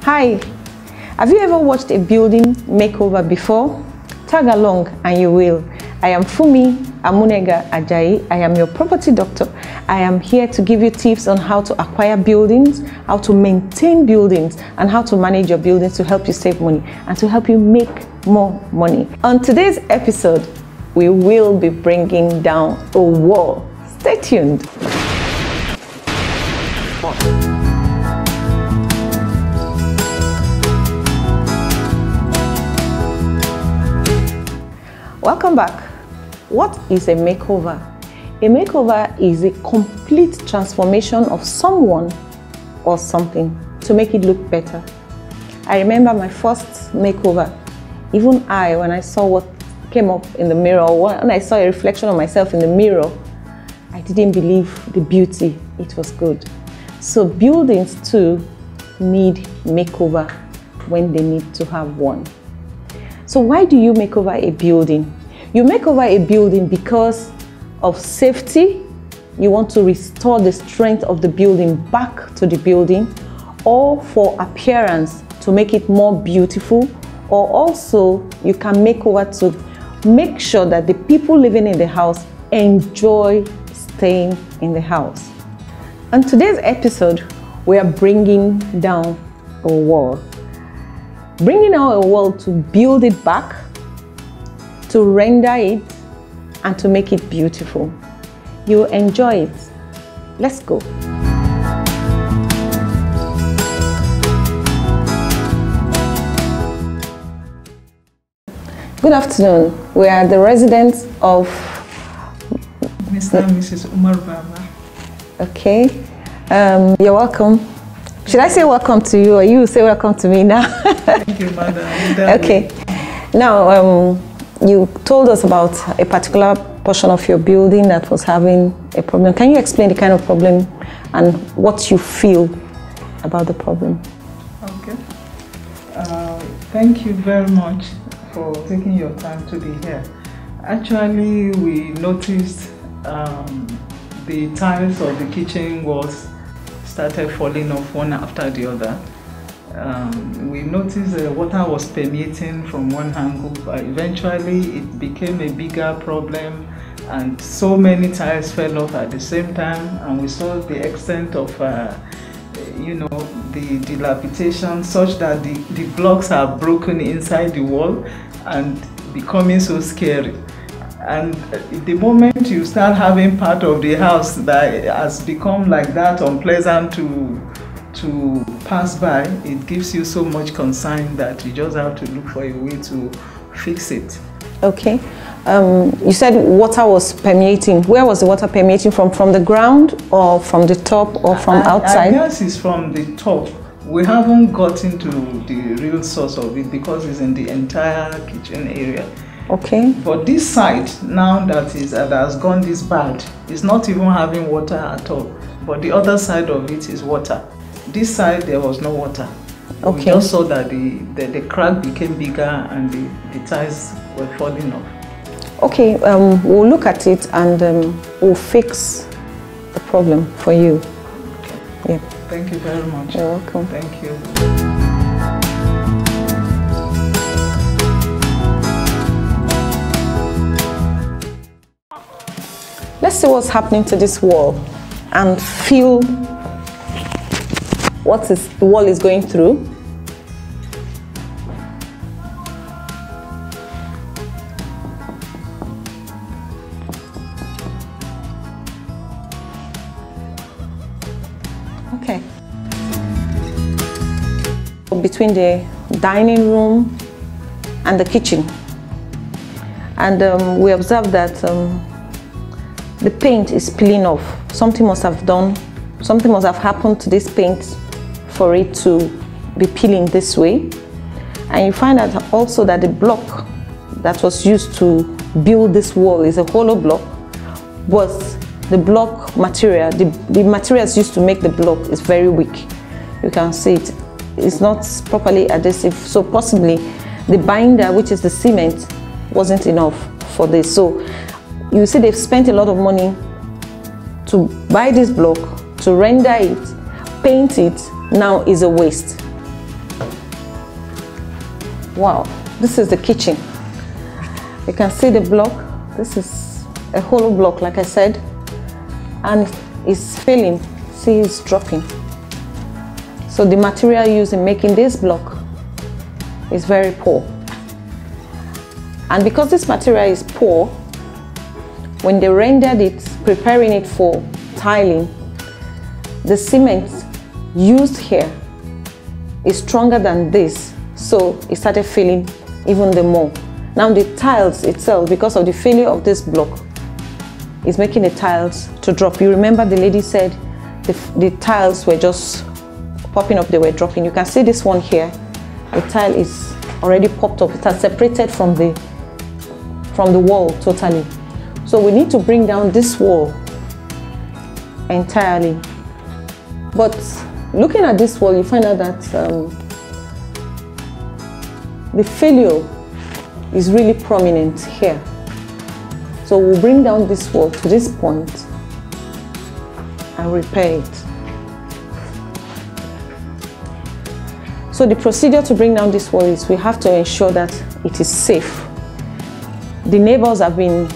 Hi, have you ever watched a building makeover before? Tag along and you will. I am Fumi Amunega Ajayi. I am your property doctor. I am here to give you tips on how to acquire buildings, how to maintain buildings, and how to manage your buildings to help you save money and to help you make more money. On today's episode, we will be bringing down a wall. Stay tuned. Welcome back. What is a makeover? A makeover is a complete transformation of someone or something to make it look better. I remember my first makeover. Even when I saw what came up in the mirror, when I saw a reflection of myself in the mirror, I didn't believe the beauty. It was good. So buildings too need makeover when they need to have one. So why do you make over a building? You make over a building because of safety. You want to restore the strength of the building back to the building, or for appearance to make it more beautiful, or also you can make over to make sure that the people living in the house enjoy staying in the house. On today's episode, we are bringing down a wall. Bringing down a wall to build it back, to render it, and to make it beautiful. You will enjoy it. Let's go. Good afternoon. We are the residents of Mr. and Mrs. Umar Baba. Okay. You're welcome. Should I say welcome to you, or you say welcome to me now? Thank you, madam. Okay. Now, you told us about a particular portion of your building that was having a problem. Can you explain the kind of problem and what you feel about the problem? Okay. Thank you very much for taking your time to be here. Actually, we noticed the tiles of the kitchen walls started falling off one after the other. We noticed the water was permeating from one angle, but eventually it became a bigger problem, and so many tiles fell off at the same time, and we saw the extent of the dilapidation, such that the blocks are broken inside the wall and becoming so scary. And the moment you start having part of the house that has become like that, unpleasant to pass by, it gives you so much concern that you just have to look for a way to fix it. Okay. You said water was permeating. Where was the water permeating from? From the ground, or from the top, or from outside? I guess it's from the top. We haven't gotten to the real source of it because it's in the entire kitchen area. Okay. But this side, now that has gone this bad, is not even having water at all. But the other side of it is water. This side, there was no water. Okay. We just saw that the crack became bigger and the tiles were falling off. Okay, we'll look at it and we'll fix the problem for you. Okay. Yeah. Thank you very much. You're welcome. Thank you. Let's see what's happening to this wall and feel what the wall is going through. Okay. Between the dining room and the kitchen, and we observed that the paint is peeling off. Something must have happened to this paint for it to be peeling this way. And you find out also that the block that was used to build this wall is a hollow block, but the block material, the materials used to make the block is very weak. You can see it. It's not properly adhesive, so possibly the binder, which is the cement, wasn't enough for this. So you see they've spent a lot of money to buy this block, to render it, paint it, now is a waste. Wow, this is the kitchen. You can see the block. This is a hollow block, like I said, and it's failing. See, it's dropping. So the material used in making this block is very poor. And because this material is poor, when they rendered it, preparing it for tiling, the cement used here is stronger than this, so it started failing even the more. Now the tiles itself, because of the failure of this block, is making the tiles to drop. You remember the lady said the tiles were just popping up, they were dropping. You can see this one here, the tile is already popped up. It has separated from the wall totally. So we need to bring down this wall entirely. But looking at this wall, you find out that the failure is really prominent here. So we'll bring down this wall to this point and repair it. So the procedure to bring down this wall is we have to ensure that it is safe. The neighbors have been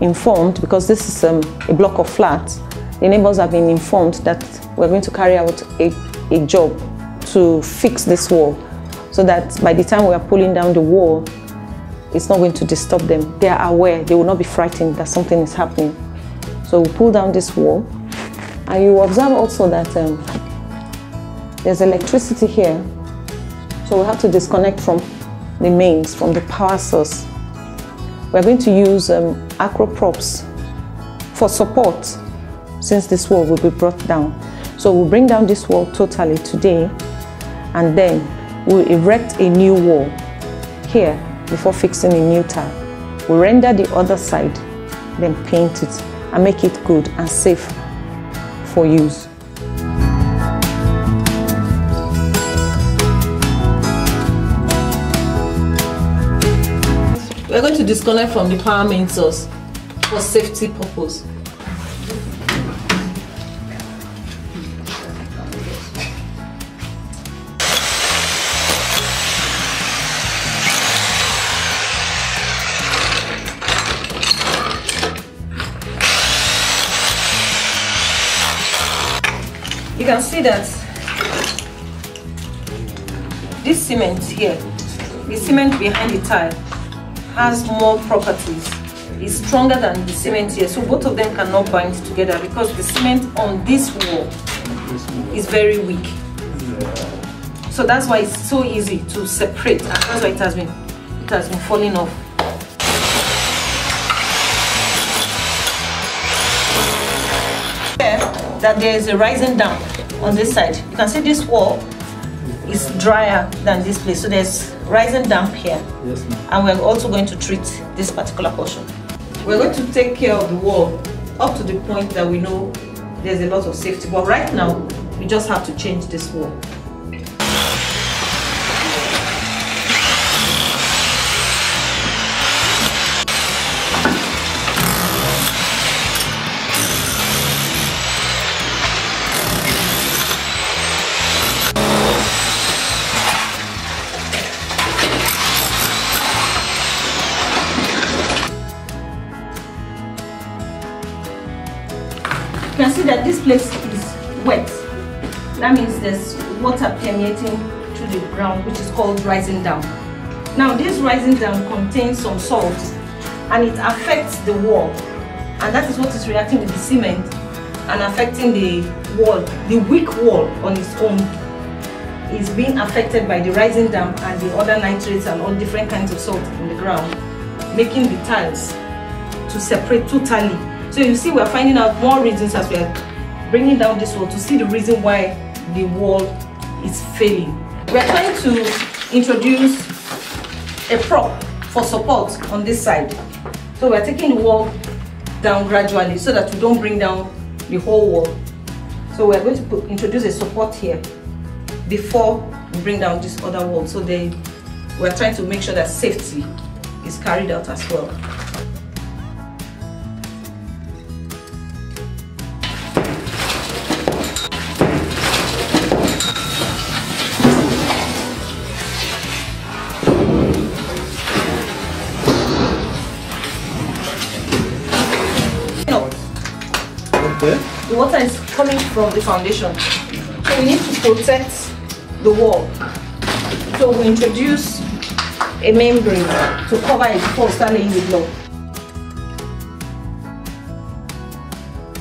informed, because this is a block of flats. The neighbors have been informed that we're going to carry out a job to fix this wall, so that by the time we are pulling down the wall, it's not going to disturb them. They are aware, they will not be frightened that something is happening. So we pull down this wall, and you observe also that there's electricity here. So we have to disconnect from the mains, from the power source. We're going to use acro props for support, since this wall will be brought down. So we'll bring down this wall totally today, and then we'll erect a new wall here before fixing a new tile. We'll render the other side, then paint it and make it good and safe for use. We're going to disconnect from the power main source for safety purpose. You can see that this cement here, the cement behind the tile, has more properties. It's stronger than the cement here, so both of them cannot bind together, because the cement on this wall is very weak. So that's why it's so easy to separate, and that's why it has been falling off. That there is a rising down on this side. You can see this wall is drier than this place, so there's rising damp here. Yes, and we're also going to treat this particular portion. We're going to take care of the wall up to the point that we know there's a lot of safety, but right now we just have to change this wall. You can see that this place is wet. That means there's water permeating through the ground, which is called rising down. Now this rising down contains some salt, and it affects the wall, and that is what is reacting with the cement and affecting the wall. The weak wall on its own is being affected by the rising damp and the other nitrates and all different kinds of salt in the ground, making the tiles to separate totally. So you see, we're finding out more reasons as we're bringing down this wall to see the reason why the wall is failing. We're trying to introduce a prop for support on this side. So we're taking the wall down gradually so that we don't bring down the whole wall. So we're going to introduce a support here before we bring down this other wall. So we're trying to make sure that safety is carried out as well. coming from the foundation. So we need to protect the wall. So we introduce a membrane to cover it before we start laying the block.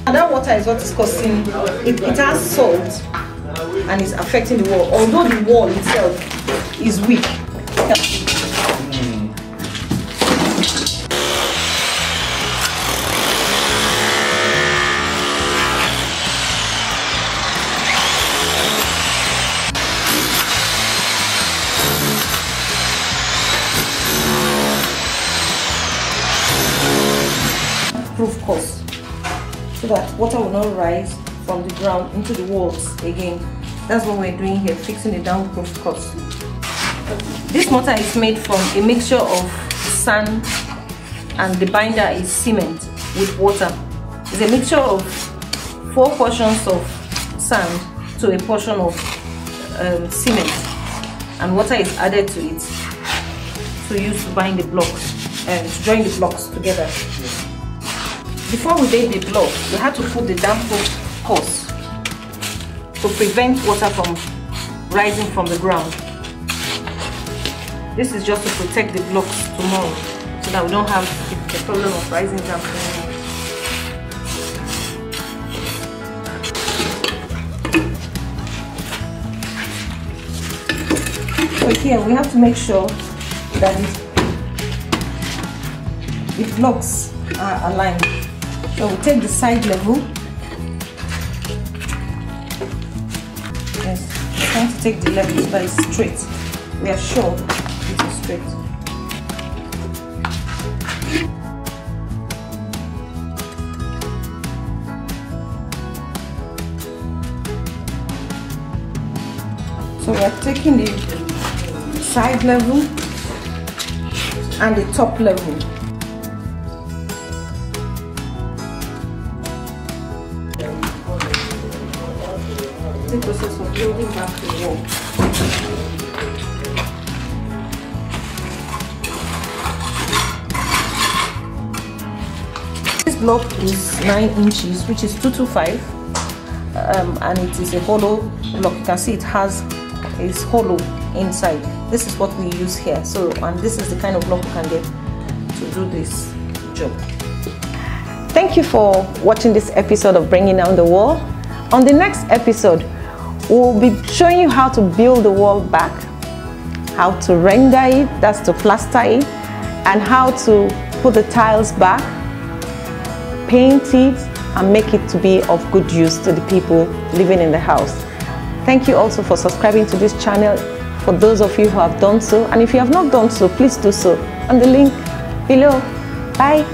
And that water is what is causing it. It has salt and is affecting the wall, although the wall itself is weak. Proof course, so that water will not rise from the ground into the walls again. That's what we're doing here, fixing the downproof course. This mortar is made from a mixture of sand, and the binder is cement with water. It's a mixture of 4 portions of sand to a portion of cement, and water is added to it to use to bind the blocks and to join the blocks together. Before we laid the block, we had to put the damp-proof course to prevent water from rising from the ground. This is just to protect the blocks tomorrow, so that we don't have the problem of rising damp. So here we have to make sure that the blocks are aligned. So we take the side level. Yes, we're trying to take the level so that it's straight. We are sure it is straight. So we are taking the side level and the top level. The process of building back the wall. This block is 9 inches, which is 225, and it is a hollow block. You can see it is hollow inside. This is what we use here. So, and this is the kind of block you can get to do this job. Thank you for watching this episode of Bringing Down the Wall. On the next episode, we'll be showing you how to build the wall back, how to render it, that's to plaster it, and how to put the tiles back, paint it, and make it to be of good use to the people living in the house. Thank you also for subscribing to this channel, for those of you who have done so, and if you have not done so, please do so on the link below. Bye.